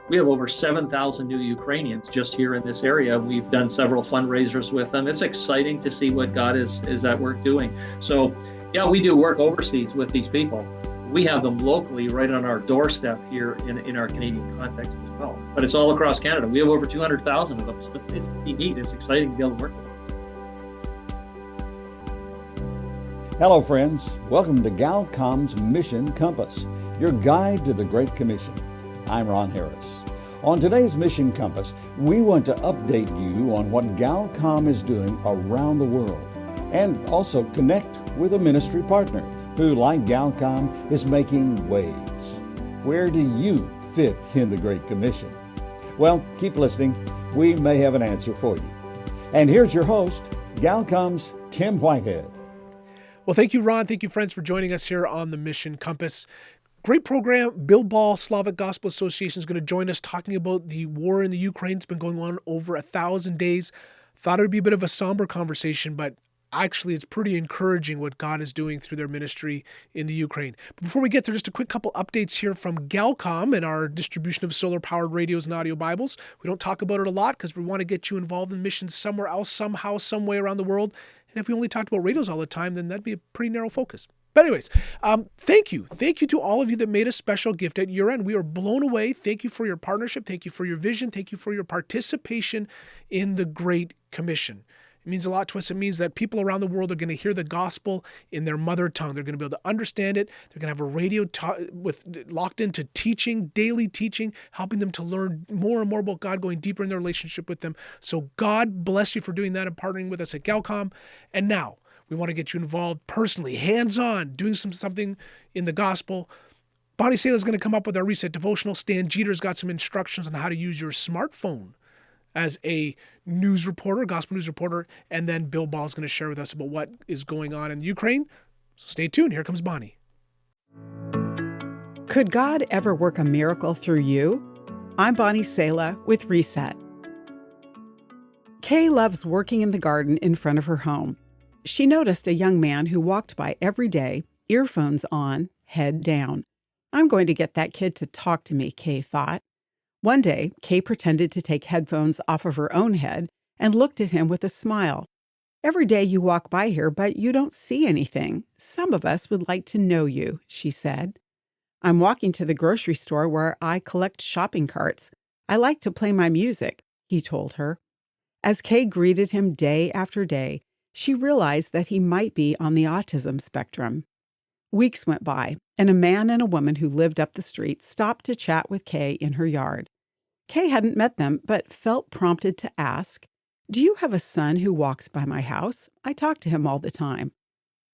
We have over 7,000 new Ukrainians just here in this area. We've done several fundraisers with them. It's exciting to see what God is at work doing. So, yeah, we do work overseas with these people. We have them locally right on our doorstep here in our Canadian context as well. But it's all across Canada. We have over 200,000 of them. So it's pretty neat. It's exciting to be able to work with them. Hello, friends. Welcome to GalCom's Mission Compass, your guide to the Great Commission. I'm Ron Harris. On today's Mission Compass, we want to update you on what GalCom is doing around the world and also connect with a ministry partner who, like GalCom, is making waves. Where do you fit in the Great Commission? Well, keep listening. We may have an answer for you. And here's your host, GalCom's Tim Whitehead. Well, thank you, Ron. Thank you, friends, for joining us here on the Mission Compass. Great program. Bill Ball, Slavic Gospel Association, is going to join us talking about the war in the Ukraine. It's been going on over 1,000 days. Thought it would be a bit of a somber conversation, but actually it's pretty encouraging what God is doing through their ministry in the Ukraine. But before we get there, just a quick couple updates here from GalCom and our distribution of solar-powered radios and audio Bibles. We don't talk about it a lot because we want to get you involved in missions somewhere else, somehow, some way around the world. And if we only talked about radios all the time, then that'd be a pretty narrow focus. But anyways, thank you. Thank you to all of you that made a special gift at your end. We are blown away. Thank you for your partnership. Thank you for your vision. Thank you for your participation in the Great Commission. It means a lot to us. It means that people around the world are going to hear the gospel in their mother tongue. They're going to be able to understand it. They're going to have a radio locked into teaching, daily teaching, helping them to learn more and more about God, going deeper in their relationship with them. So God bless you for doing that and partnering with us at GalCom. And now we want to get you involved personally, hands-on, doing something in the gospel. Bonnie Saylor is going to come up with our Reset Devotional. Stan Jeter's got some instructions on how to use your smartphone as a news reporter, gospel news reporter, and then Bill Ball is going to share with us about what is going on in Ukraine. So stay tuned. Here comes Bonnie. Could God ever work a miracle through you? I'm Bonnie Saylor with Reset. Kay loves working in the garden in front of her home. She noticed a young man who walked by every day, earphones on, head down. I'm going to get that kid to talk to me, Kay thought. One day, Kay pretended to take headphones off of her own head and looked at him with a smile. Every day you walk by here, but you don't see anything. Some of us would like to know you, she said. I'm walking to the grocery store where I collect shopping carts. I like to play my music, he told her. As Kay greeted him day after day, she realized that he might be on the autism spectrum. Weeks went by, and a man and a woman who lived up the street stopped to chat with Kay in her yard. Kay hadn't met them, but felt prompted to ask, "Do you have a son who walks by my house? I talk to him all the time."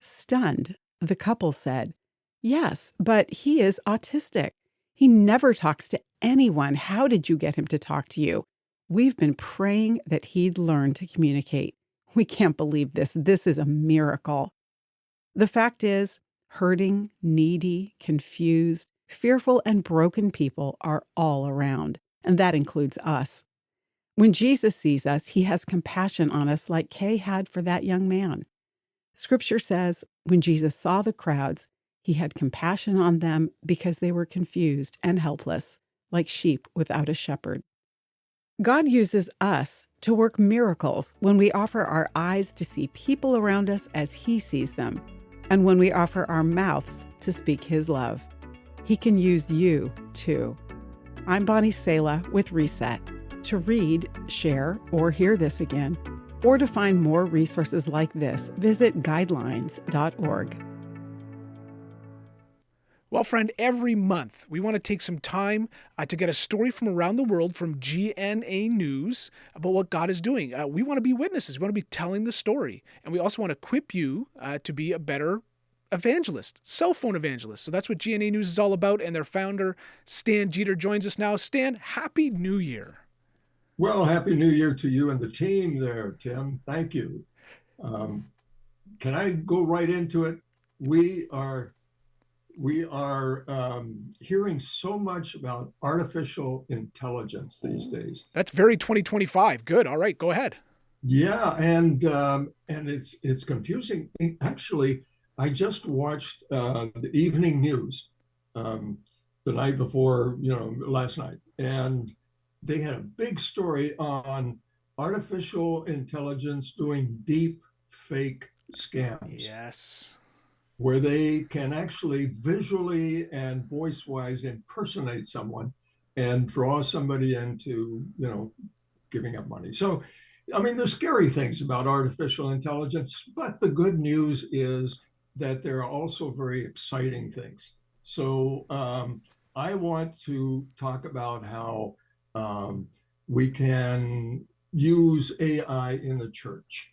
Stunned, the couple said, "Yes, but he is autistic. He never talks to anyone. How did you get him to talk to you? We've been praying that he'd learn to communicate. We can't believe this. This is a miracle." The fact is, hurting, needy, confused, fearful, and broken people are all around, and that includes us. When Jesus sees us, he has compassion on us like Kay had for that young man. Scripture says, when Jesus saw the crowds, he had compassion on them because they were confused and helpless, like sheep without a shepherd. God uses us to work miracles when we offer our eyes to see people around us as he sees them, and when we offer our mouths to speak his love. He can use you, too. I'm Bonnie Saylor with Reset. To read, share, or hear this again, or to find more resources like this, visit guidelines.org. Well, friend, every month we want to take some time to get a story from around the world from GNA News about what God is doing. We want to be witnesses. We want to be telling the story. And we also want to equip you to be a better evangelist, cell phone evangelist. So that's what GNA News is all about. And their founder, Stan Jeter, joins us now. Stan, Happy New Year. Well, Happy New Year to you and the team there, Tim. Thank you. Can I go right into it? We are hearing so much about artificial intelligence these days. That's very 2025. Good. All right, go ahead. Yeah, and it's confusing. Actually, I just watched the evening news, the night before, last night. And they had a big story on artificial intelligence doing deep fake scams. Yes. Where they can actually visually and voice-wise impersonate someone and draw somebody into, giving up money. So, I mean, there's scary things about artificial intelligence, but the good news is that there are also very exciting things. So I want to talk about how we can use AI in the church.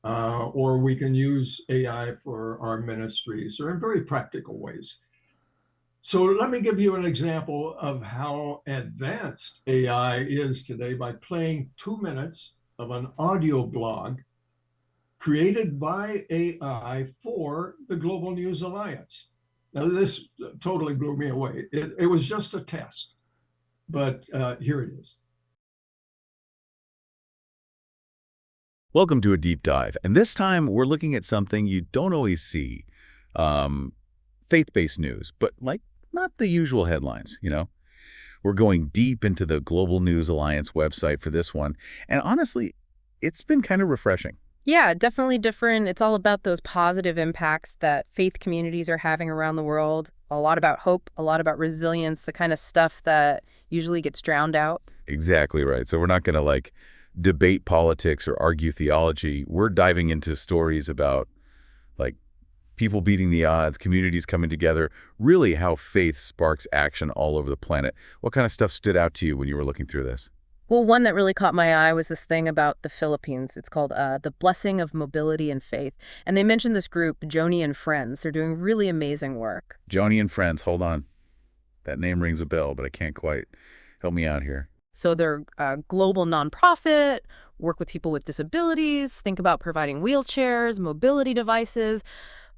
Or we can use AI for our ministries or in very practical ways. So let me give you an example of how advanced AI is today by playing 2 minutes of an audio blog created by AI for the Global News Alliance. Now, this totally blew me away. It was just a test, but here it is. Welcome to a deep dive, and this time we're looking at something you don't always see. Faith-based news, but not the usual headlines, We're going deep into the Global News Alliance website for this one, and honestly, it's been kind of refreshing. Yeah, definitely different. It's all about those positive impacts that faith communities are having around the world. A lot about hope, a lot about resilience, the kind of stuff that usually gets drowned out. Exactly right. So we're not going to debate politics or argue theology. We're diving into stories about people beating the odds, communities coming together, really how faith sparks action all over the planet. What kind of stuff stood out to you when you were looking through this? Well, one that really caught my eye was this thing about the Philippines. It's called The Blessing of Mobility and Faith. And they mentioned this group, Joni and Friends. They're doing really amazing work. Joni and Friends, hold on. That name rings a bell, but I can't quite. Help me out here. So they're a global nonprofit, work with people with disabilities, think about providing wheelchairs, mobility devices.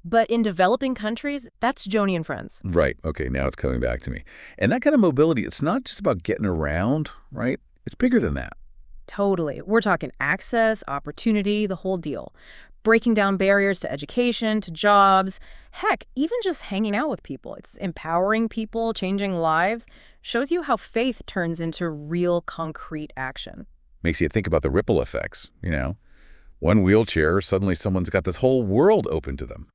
But in developing countries, that's Joni and Friends. Right. Okay, now it's coming back to me. And that kind of mobility, it's not just about getting around, right? It's bigger than that. Totally. We're talking access, opportunity, the whole deal. Breaking down barriers to education, to jobs. Heck, even just hanging out with people. It's empowering people, changing lives. Shows you how faith turns into real concrete action. Makes you think about the ripple effects, One wheelchair, suddenly someone's got this whole world open to them.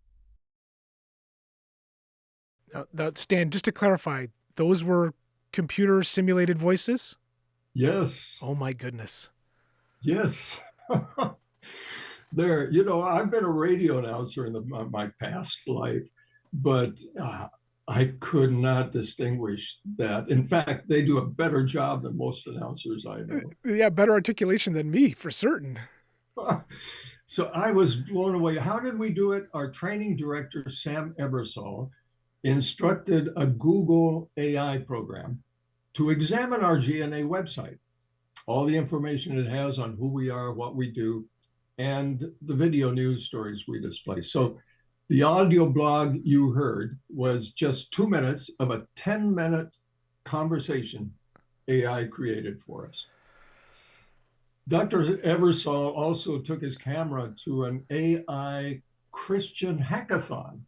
Stan, just to clarify, those were computer simulated voices? Yes. Oh my goodness. Yes. I've been a radio announcer in my past life, but I could not distinguish that. In fact, they do a better job than most announcers I know. Yeah, better articulation than me, for certain. So I was blown away. How did we do it? Our training director, Sam Ebersol, instructed a Google AI program to examine our GNA website, all the information it has on who we are, what we do, and the video news stories we display. So the audio blog you heard was just 2 minutes of a 10-minute conversation AI created for us. Dr. Ebersol also took his camera to an AI Christian hackathon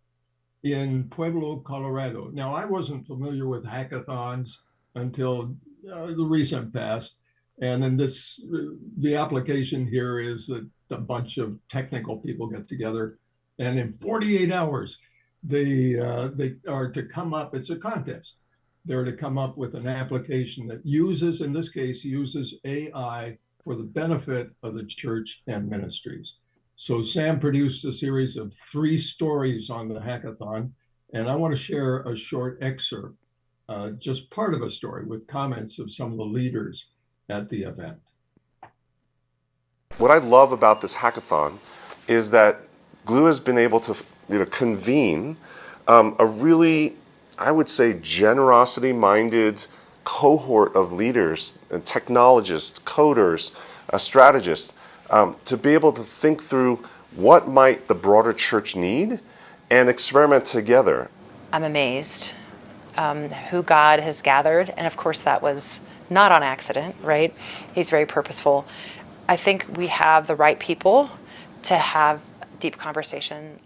in Pueblo, Colorado. Now, I wasn't familiar with hackathons until the recent past. And in the application here is that a bunch of technical people get together, and in 48 hours, they are to come up, it's a contest. They're to come up with an application that uses AI for the benefit of the church and ministries. So Sam produced a series of 3 stories on the hackathon, and I want to share a short excerpt, just part of a story with comments of some of the leaders at the event. What I love about this hackathon is that Glue has been able to convene a really, I would say, generosity-minded cohort of leaders, technologists, coders, strategists, to be able to think through what might the broader church need and experiment together. I'm amazed who God has gathered, and of course that was not on accident, right? He's very purposeful. I think we have the right people to have deep conversation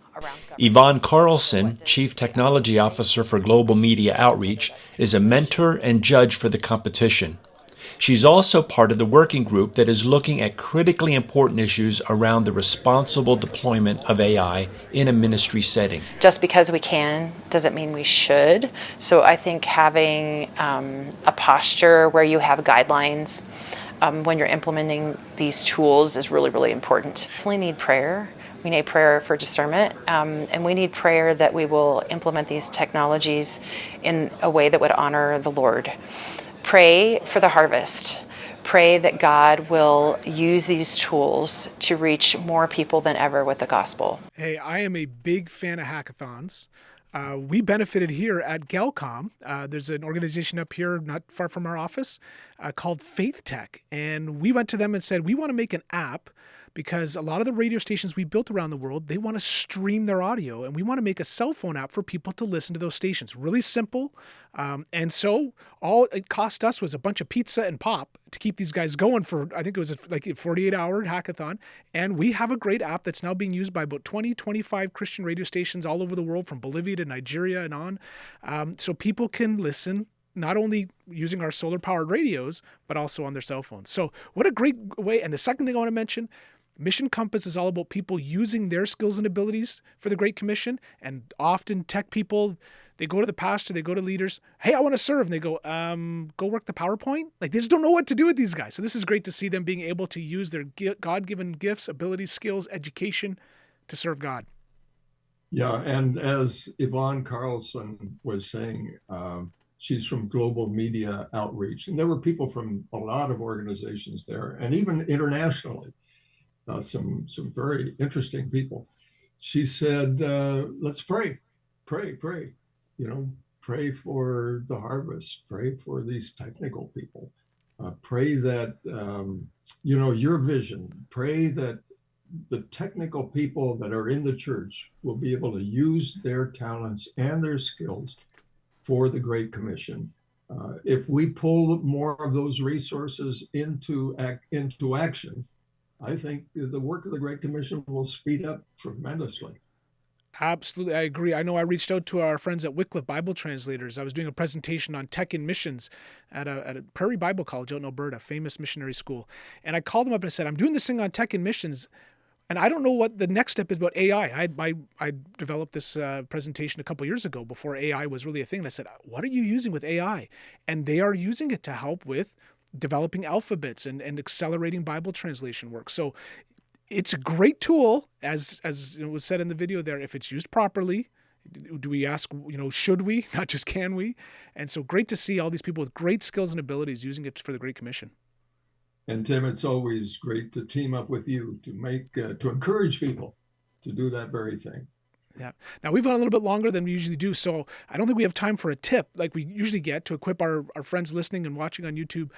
Yvonne Carlson, Chief Technology Officer for Global Media Outreach, is a mentor and judge for the competition. She's also part of the working group that is looking at critically important issues around the responsible deployment of AI in a ministry setting. Just because we can doesn't mean we should. So I think having a posture where you have guidelines when you're implementing these tools is really, really important. We definitely need prayer. We need prayer for discernment, and we need prayer that we will implement these technologies in a way that would honor the Lord. Pray for the harvest. Pray that God will use these tools to reach more people than ever with the gospel. Hey, I am a big fan of hackathons. We benefited here at Galcom. There's an organization up here not far from our office called Faith Tech. And we went to them and said, we want to make an app because a lot of the radio stations we built around the world, they want to stream their audio. And we want to make a cell phone app for people to listen to those stations. Really simple. And so all it cost us was a bunch of pizza and pop to keep these guys going for, I think it was like a 48-hour hackathon. And we have a great app that's now being used by about 25 Christian radio stations all over the world, from Bolivia to Nigeria and on. So people can listen not only using our solar-powered radios, but also on their cell phones. So what a great way. And the second thing I want to mention, Mission Compass is all about people using their skills and abilities for the Great Commission. And often tech people, they go to the pastor, they go to leaders, hey, I want to serve. And they go, go work the PowerPoint. Like, they just don't know what to do with these guys. So this is great to see them being able to use their God-given gifts, abilities, skills, education to serve God. Yeah, and as Yvonne Carlson was saying, she's from Global Media Outreach. And there were people from a lot of organizations there, and even internationally. Some very interesting people. She said, let's pray, pray, pray for the harvest, pray for these technical people, pray that, your vision, pray that the technical people that are in the church will be able to use their talents and their skills for the Great Commission. If we pull more of those resources into action, I think the work of the Great Commission will speed up tremendously. Absolutely, I agree. I know I reached out to our friends at Wycliffe Bible Translators. I was doing a presentation on tech and missions at a Prairie Bible College out in Alberta, famous missionary school. And I called them up and I said, I'm doing this thing on tech and missions, and I don't know what the next step is about AI. I developed this presentation a couple years ago before AI was really a thing. And I said, what are you using with AI? And they are using it to help with developing alphabets and accelerating Bible translation work. So it's a great tool, as it was said in the video there, if it's used properly. Do we ask, should we, not just can we? And so great to see all these people with great skills and abilities using it for the Great Commission. And Tim, it's always great to team up with you to encourage people to do that very thing. Yeah. Now, we've gone a little bit longer than we usually do, so I don't think we have time for a tip like we usually get to equip our friends listening and watching on YouTube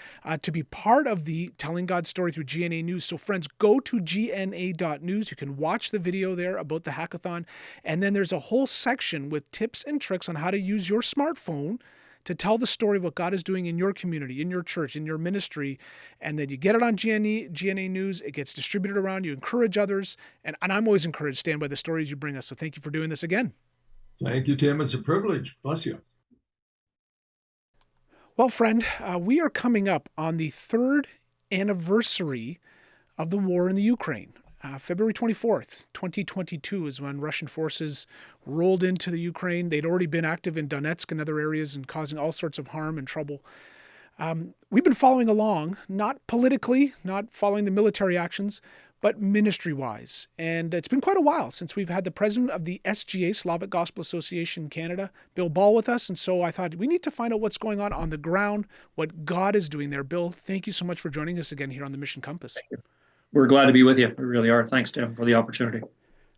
to be part of the Telling God's Story through GNA News. So friends, go to gna.news. You can watch the video there about the hackathon, and then there's a whole section with tips and tricks on how to use your smartphone to tell the story of what God is doing in your community, in your church, in your ministry. And then you get it on GNA News. It gets distributed around. You encourage others. And I'm always encouraged to stand by the stories you bring us. So thank you for doing this again. Thank you, Tim. It's a privilege. Bless you. Well, friend, we are coming up on the 3rd anniversary of the war in the Ukraine. February 24th, 2022 is when Russian forces rolled into the Ukraine. They'd already been active in Donetsk and other areas and causing all sorts of harm and trouble. We've been following along, not politically, not following the military actions, but ministry-wise. And it's been quite a while since we've had the president of the SGA, Slavic Gospel Association in Canada, Bill Ball, with us. And so I thought we need to find out what's going on the ground, what God is doing there. Bill, thank you so much for joining us again here on the Mission Compass. Thank you. We're glad to be with you. We really are. Thanks, Tim, for the opportunity.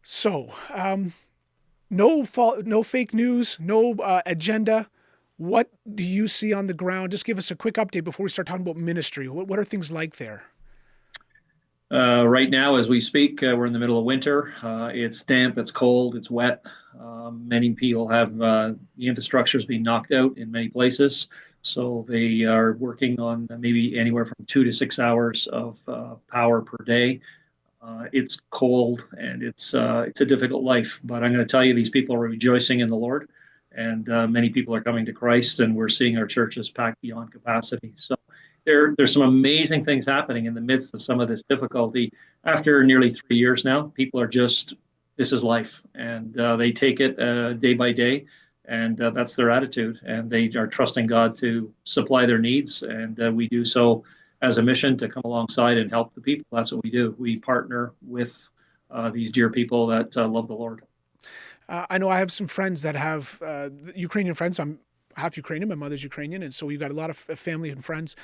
So, no fake news, no agenda. What do you see on the ground? Just give us a quick update before we start talking about ministry. What are things like there? Right now, as we speak, we're in the middle of winter. It's damp, it's cold, it's wet. Many people have the infrastructure's being knocked out in many places. So they are working on maybe anywhere from 2 to 6 hours of power per day. It's cold and it's a difficult life. But I'm going to tell you, these people are rejoicing in the Lord, and many people are coming to Christ, and we're seeing our churches packed beyond capacity. So there's some amazing things happening in the midst of some of this difficulty. After nearly 3 years now, people are just this is life, and they take it day by day. And that's their attitude, and they are trusting God to supply their needs, and we do so as a mission to come alongside and help the people. That's what we do. We partner with these dear people that love the Lord. I know I have some friends that have Ukrainian friends. I'm half Ukrainian. My mother's Ukrainian, and so we've got a lot of family and friends.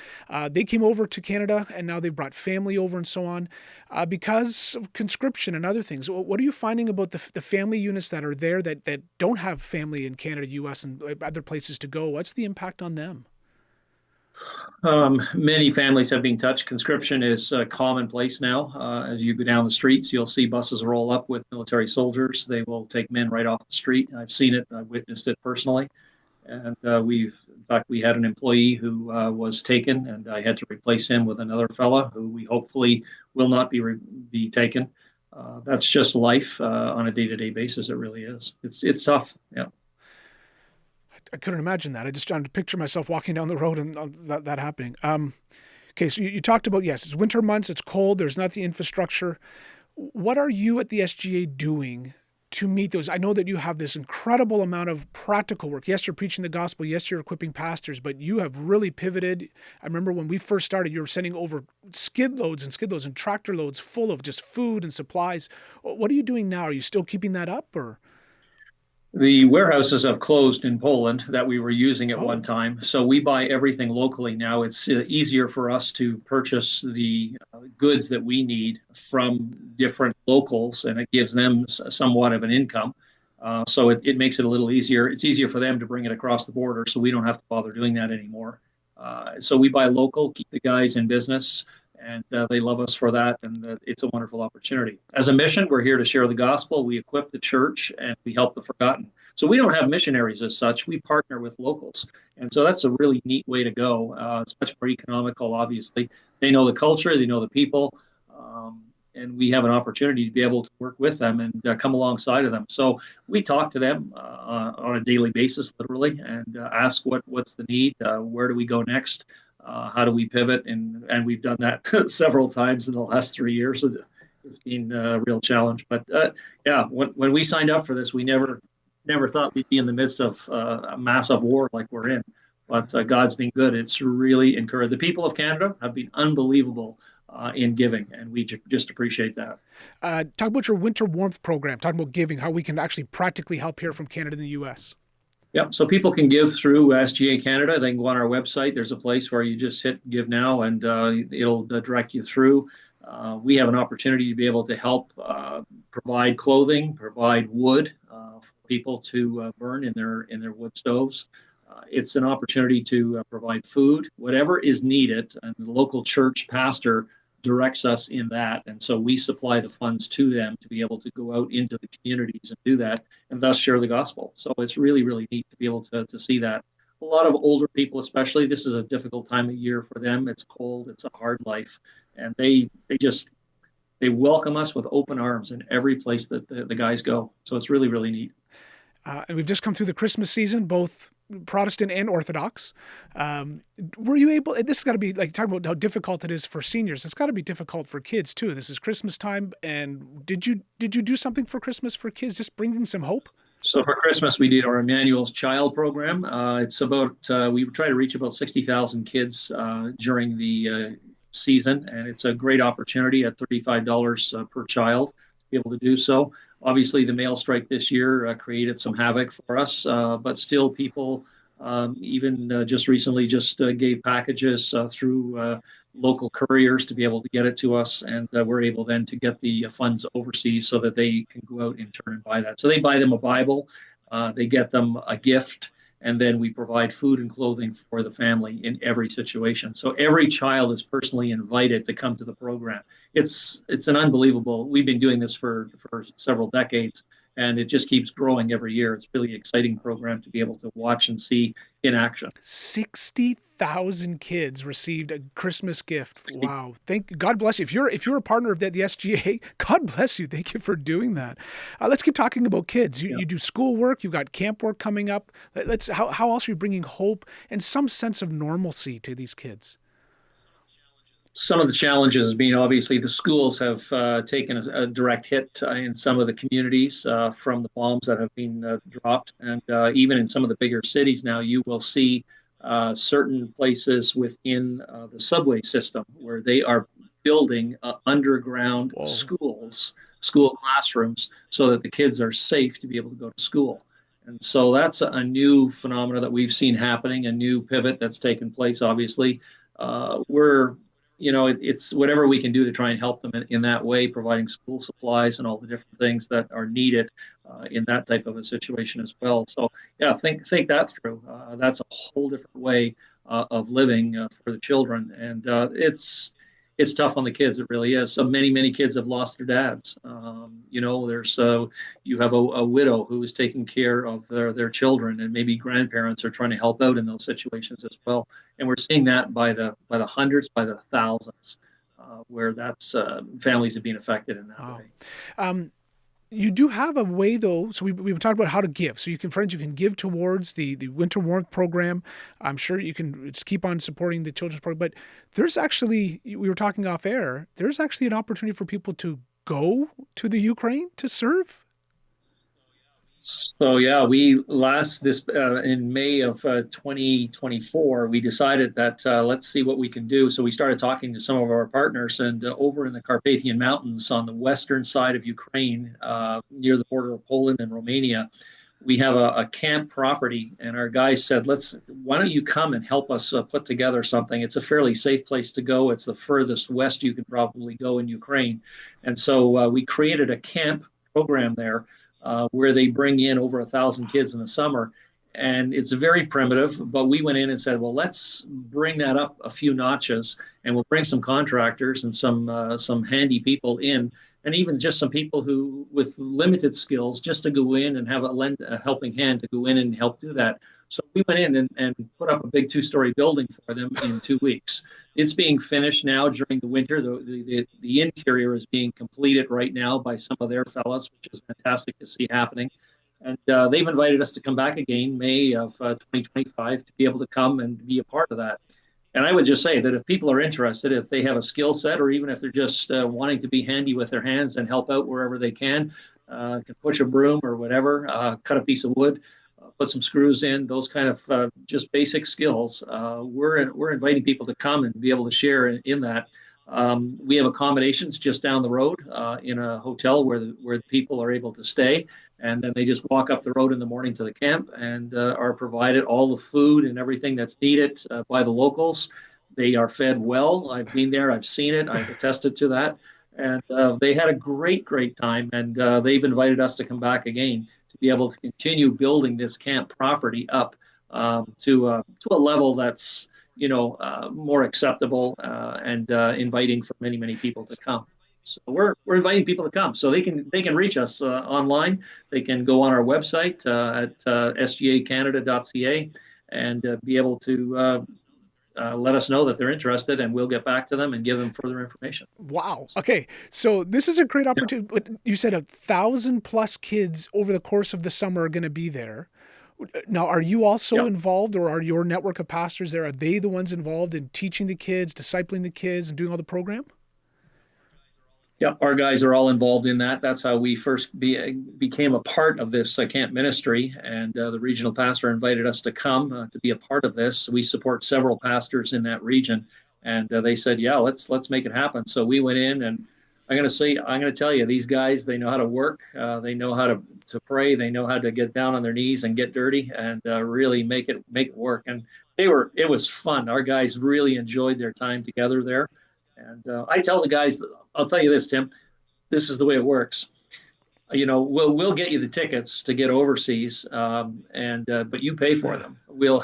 They came over to Canada, and now they've brought family over and so on because of conscription and other things. What are you finding about the family units that are there that don't have family in Canada, U.S., and other places to go? What's the impact on them? Many families have been touched. Conscription is commonplace now. As you go down the streets, you'll see buses roll up with military soldiers. They will take men right off the street. I've seen it. I've witnessed it personally. And in fact, we had an employee who was taken, and I had to replace him with another fella who we hopefully will not be taken. That's just life on a day-to-day basis. It really is. It's tough. Yeah. I couldn't imagine that. I just trying to picture myself walking down the road and that happening. Okay, so you talked about, yes, it's winter months, it's cold, there's not the infrastructure. What are you at the SGA doing to meet those? I know that you have this incredible amount of practical work. Yes, you're preaching the gospel. Yes, you're equipping pastors, but you have really pivoted. I remember when we first started, you were sending over skid loads and tractor loads full of just food and supplies. What are you doing now? Are you still keeping that up, or? The warehouses have closed in Poland that we were using at one Oh, time. So we buy everything locally now. It's easier for us to purchase the goods that we need from different locals, and it gives them somewhat of an income. So it makes it a little easier. It's easier for them to bring it across the border, so we don't have to bother doing that anymore. So we buy local, keep the guys in business, and they love us for that. And it's a wonderful opportunity. As a mission, we're here to share the gospel. We equip the church and we help the forgotten. So we don't have missionaries as such. We partner with locals, and so that's a really neat way to go. It's much more economical. Obviously, they know the culture, they know the people. And we have an opportunity to be able to work with them and come alongside of them. So we talk to them on a daily basis, literally, and ask what's the need, where do we go next, how do we pivot, and we've done that several times in the last 3 years. It's been a real challenge, but yeah, when we signed up for this, we never thought we'd be in the midst of a massive war like we're in. But God's been good. It's really encouraged. The people of Canada have been unbelievable in giving, and we just appreciate that. talk about your winter warmth program. Talking about giving, how we can actually practically help here from Canada and the U.S. Yep. So people can give through SGA Canada. They can go on our website. There's a place where you just hit give now, and it'll direct you through. We have an opportunity to be able to help provide clothing, provide wood for people to burn in their wood stoves. It's an opportunity to provide food, whatever is needed, and the local church pastor directs us in that, and so we supply the funds to them to be able to go out into the communities and do that, and thus share the gospel. So it's really, really neat to be able to see that. A lot of older people, especially, this is a difficult time of year for them. It's cold, it's a hard life, and they welcome us with open arms in every place that the guys go. So it's really, really neat. And we've just come through the Christmas season, both Protestant and Orthodox. Were you able? This has got to be like talking about how difficult it is for seniors. It's got to be difficult for kids too. This is Christmas time, and did you do something for Christmas for kids? Just bringing some hope. So for Christmas, we did our Emmanuel's Child program. It's about we try to reach about 60,000 kids during the season, and it's a great opportunity at $35 per child to be able to do so. Obviously, the mail strike this year created some havoc for us, but still, people even just recently just gave packages through local couriers to be able to get it to us, and we're able then to get the funds overseas so that they can go out in turn and buy that. So they buy them a Bible, they get them a gift, and then we provide food and clothing for the family in every situation. So every child is personally invited to come to the program. It's an unbelievable. We've been doing this for several decades, and it just keeps growing every year. It's a really exciting program to be able to watch and see in action. 60,000 kids received a Christmas gift. Wow. God bless you. If you're a partner of the SGA, God bless you. Thank you for doing that. Let's keep talking about kids. You do schoolwork, you've got camp work coming up. How else are you bringing hope and some sense of normalcy to these kids? Some of the challenges being obviously the schools have taken a direct hit in some of the communities from the bombs that have been dropped. And even in some of the bigger cities now, you will see certain places within the subway system where they are building underground Whoa. school classrooms, so that the kids are safe to be able to go to school. And so that's a new phenomena that we've seen happening, a new pivot that's taken place, obviously. We're it's whatever we can do to try and help them in that way, providing school supplies and all the different things that are needed in that type of a situation as well. So yeah, think that through. That's a whole different way of living for the children, and it's tough on the kids. It really is. So many kids have lost their dads. There's you have a widow who is taking care of their children, and maybe grandparents are trying to help out in those situations as well. And we're seeing that by the hundreds, by the thousands, where that's families have been affected in that way. You do have a way, though. So we've talked about how to give. So you can give towards the Winter Warmth program. I'm sure you can just keep on supporting the children's program. But there's actually, we were talking off air, there's actually an opportunity for people to go to the Ukraine to serve. So yeah, we in May of 2024, we decided that let's see what we can do. So we started talking to some of our partners, and over in the Carpathian Mountains on the western side of Ukraine, near the border of Poland and Romania, we have a camp property, and our guys said, why don't you come and help us put together something? It's a fairly safe place to go. It's the furthest west you can probably go in Ukraine, and so we created a camp program there where they bring in over 1,000 kids in the summer. And it's very primitive, but we went in and said, well, let's bring that up a few notches, and we'll bring some contractors and some handy people in, and even just some people who with limited skills, just to go in and have a helping hand to go in and help do that. So we went in and put up a big 2-story building for them in 2 weeks. It's being finished now during the winter. The interior is being completed right now by some of their fellows, which is fantastic to see happening. And they've invited us to come back again, May of 2025, to be able to come and be a part of that. And I would just say that if people are interested, if they have a skill set, or even if they're just wanting to be handy with their hands and help out wherever they can push a broom or whatever, cut a piece of wood, put some screws in, those kind of just basic skills. We're inviting people to come and be able to share in that. We have accommodations just down the road in a hotel where the people are able to stay, and then they just walk up the road in the morning to the camp and are provided all the food and everything that's needed by the locals. They are fed well. I've been there. I've seen it. I've attested to that. And they had a great time, and they've invited us to come back again to be able to continue building this camp property up to a level that's more acceptable and inviting for many people to come. So we're inviting people to come. So they can reach us online. They can go on our website at sgacanada.ca and be able to let us know that they're interested, and we'll get back to them and give them further information. Wow. Okay. So this is a great opportunity. But you said 1,000+ kids over the course of the summer are going to be there. Now, are you also involved, or are your network of pastors there? Are they the ones involved in teaching the kids, discipling the kids, and doing all the program? Yeah, our guys are all involved in that. That's how we first became a part of this camp ministry, and the regional pastor invited us to come to be a part of this. We support several pastors in that region, and they said, "Yeah, let's make it happen." So we went in, and I'm going to tell you, these guys, they know how to work, they know how to pray, they know how to get down on their knees and get dirty, and really make it work. And it was fun. Our guys really enjoyed their time together there. And I tell the guys, I'll tell you this, Tim, this is the way it works. We'll get you the tickets to get overseas, but you pay for them. We'll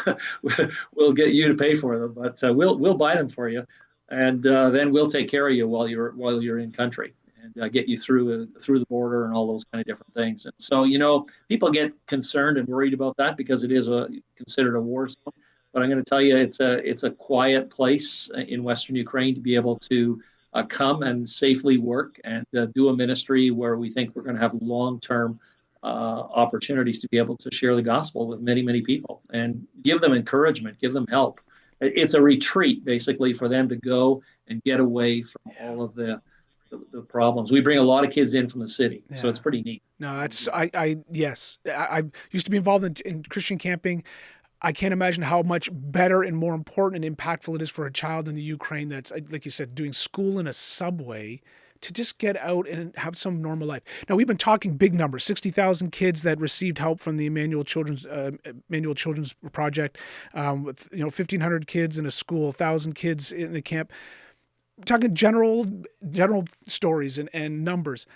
get you to pay for them, but we'll buy them for you, and then we'll take care of you while you're in country. and get you through the border and all those kind of different things. And so, people get concerned and worried about that because it is considered a war zone. But I'm going to tell you, it's a quiet place in Western Ukraine to be able to come and safely work and do a ministry where we think we're going to have long-term opportunities to be able to share the gospel with many, many people and give them encouragement, give them help. It's a retreat basically for them to go and get away from all of the problems. We bring a lot of kids in from the city, so it's pretty neat. No, it's yes. I used to be involved in Christian camping. I can't imagine how much better and more important and impactful it is for a child in the Ukraine that's, like you said, doing school in a subway to just get out and have some normal life. Now, we've been talking big numbers, 60,000 kids that received help from the Emmanuel Children's Project, with 1,500 kids in a school, 1,000 kids in the camp. We're talking general stories and numbers.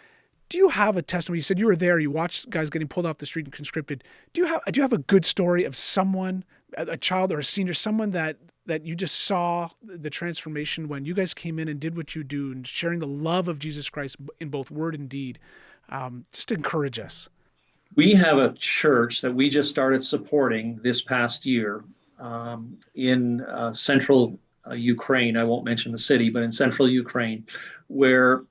Do you have a testimony? You said you were there. You watched guys getting pulled off the street and conscripted. Do you have a good story of someone, a child or a senior, someone that you just saw the transformation when you guys came in and did what you do and sharing the love of Jesus Christ in both word and deed? Just to encourage us. We have a church that we just started supporting this past year in central Ukraine. I won't mention the city, but in central Ukraine, where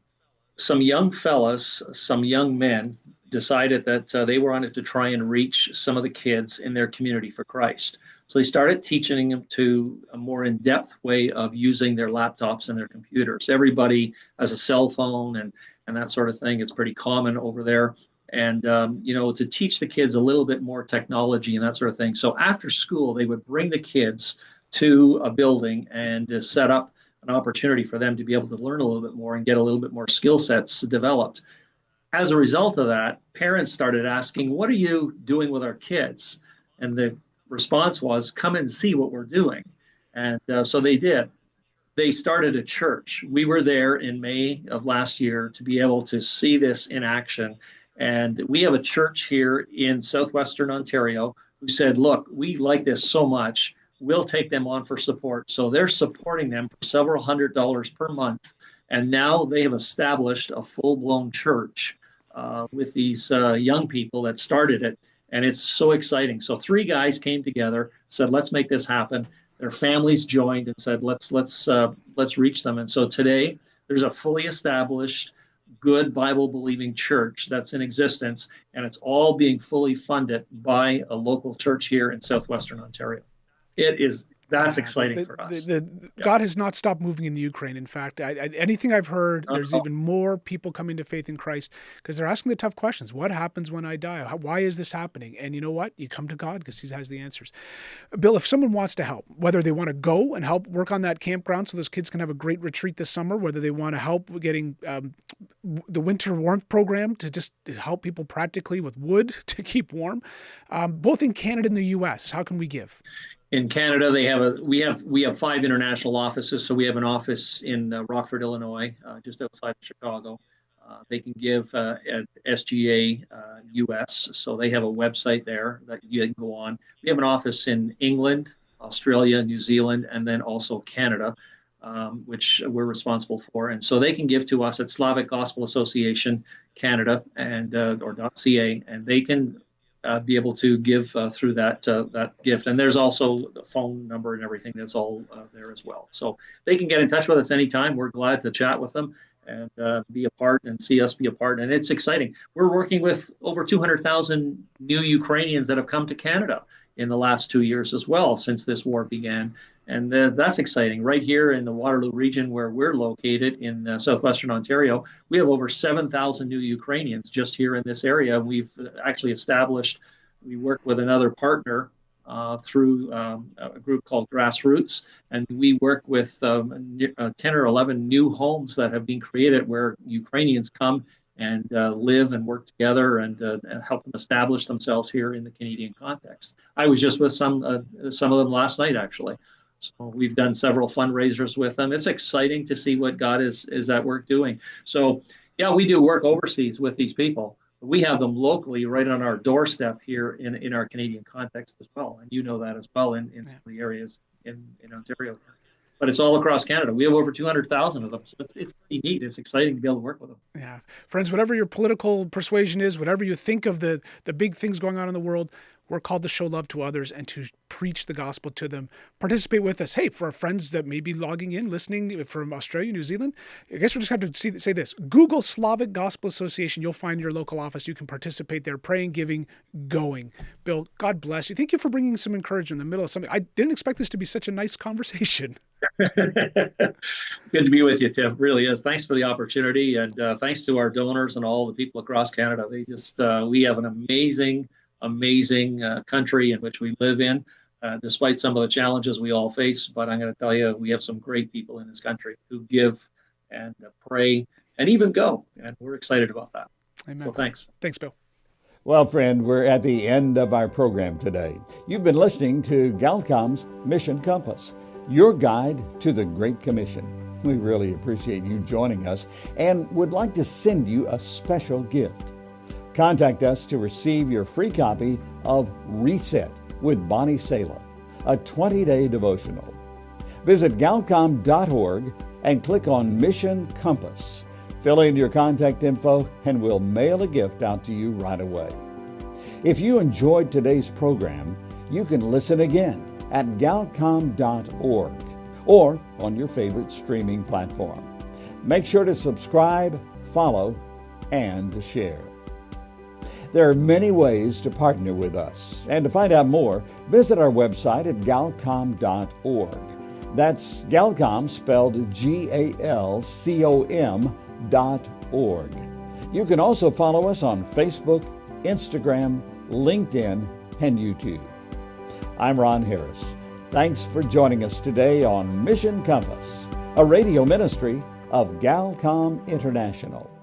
some young fellas, some young men decided that they wanted to try and reach some of the kids in their community for Christ. So they started teaching them to a more in-depth way of using their laptops and their computers. Everybody has a cell phone and that sort of thing. It's pretty common over there. And, to teach the kids a little bit more technology and that sort of thing. So after school, they would bring the kids to a building and set up an opportunity for them to be able to learn a little bit more and get a little bit more skill sets developed. As a result of that, parents started asking, what are you doing with our kids? And the response was, come and see what we're doing. And so they did. They started a church. We were there in May of last year to be able to see this in action. And we have a church here in southwestern Ontario who said, look, we like this so much. We'll take them on for support. So they're supporting them for several $100s per month. And now they have established a full-blown church with these young people that started it. And it's so exciting. So 3 guys came together, said, let's make this happen. Their families joined and said, let's reach them. And so today there's a fully established, good Bible-believing church that's in existence, and it's all being fully funded by a local church here in southwestern Ontario. That's exciting for us. God has not stopped moving in the Ukraine. In fact, anything I've heard, there's even more people coming to faith in Christ because they're asking the tough questions. What happens when I die? Why is this happening? And you know what? You come to God because he has the answers. Bill, if someone wants to help, whether they want to go and help work on that campground so those kids can have a great retreat this summer, whether they want to help getting the winter warmth program to just help people practically with wood to keep warm, both in Canada and the U.S., how can we give? In Canada, we have 5 international offices. So we have an office in Rockford, Illinois, just outside of Chicago. They can give at SGA US. So they have a website there that you can go on. We have an office in England, Australia, New Zealand, and then also Canada, which we're responsible for. And so they can give to us at Slavic Gospel Association Canada and or .ca, and they can be able to give through that gift. And there's also the phone number and everything that's all there as well. So they can get in touch with us anytime. We're glad to chat with them and be a part and see us be a part. And it's exciting. We're working with over 200,000 new Ukrainians that have come to Canada in the last 2 years as well since this war began. And that's exciting. Right here in the Waterloo region where we're located in southwestern Ontario, we have over 7,000 new Ukrainians just here in this area. We've actually we work with another partner through a group called Grassroots, and we work with 10 or 11 new homes that have been created where Ukrainians come and live and work together and help them establish themselves here in the Canadian context. I was just with some of them last night, actually. So we've done several fundraisers with them. It's exciting to see what God is at work doing. So, yeah, we do work overseas with these people. We have them locally right on our doorstep here in our Canadian context as well. And you know that as well in some of the areas in Ontario. but it's all across Canada. We have over 200,000 of them, so it's pretty neat. It's exciting to be able to work with them. Yeah. Friends, whatever your political persuasion is, whatever you think of the big things going on in the world, we're called to show love to others and to preach the gospel to them. Participate with us. Hey, for our friends that may be logging in, listening from Australia, New Zealand, I guess we'll just have to say this. Google Slavic Gospel Association. You'll find your local office. You can participate there, praying, giving, going. Bill, God bless you. Thank you for bringing some encouragement in the middle of something. I didn't expect this to be such a nice conversation. Good to be with you, Tim. Really is. Thanks for the opportunity, and thanks to our donors and all the people across Canada. They just we have an amazing country in which we live in, despite some of the challenges we all face. But I'm going to tell you, we have some great people in this country who give and pray and even go, and we're excited about that. Amen. So thanks. Thanks, Bill. Well, friend, we're at the end of our program today. You've been listening to Galcom's Mission Compass, your guide to the Great Commission. We really appreciate you joining us and would like to send you a special gift. Contact us to receive your free copy of Reset with Bonnie Sala, a 20-day devotional. Visit galcom.org and click on Mission Compass. Fill in your contact info and we'll mail a gift out to you right away. If you enjoyed today's program, you can listen again at galcom.org or on your favorite streaming platform. Make sure to subscribe, follow, and to share. There are many ways to partner with us, and to find out more, visit our website at galcom.org. That's Galcom spelled GALCOM.org. You can also follow us on Facebook, Instagram, LinkedIn, and YouTube. I'm Ron Harris. Thanks for joining us today on Mission Compass, a radio ministry of Galcom International.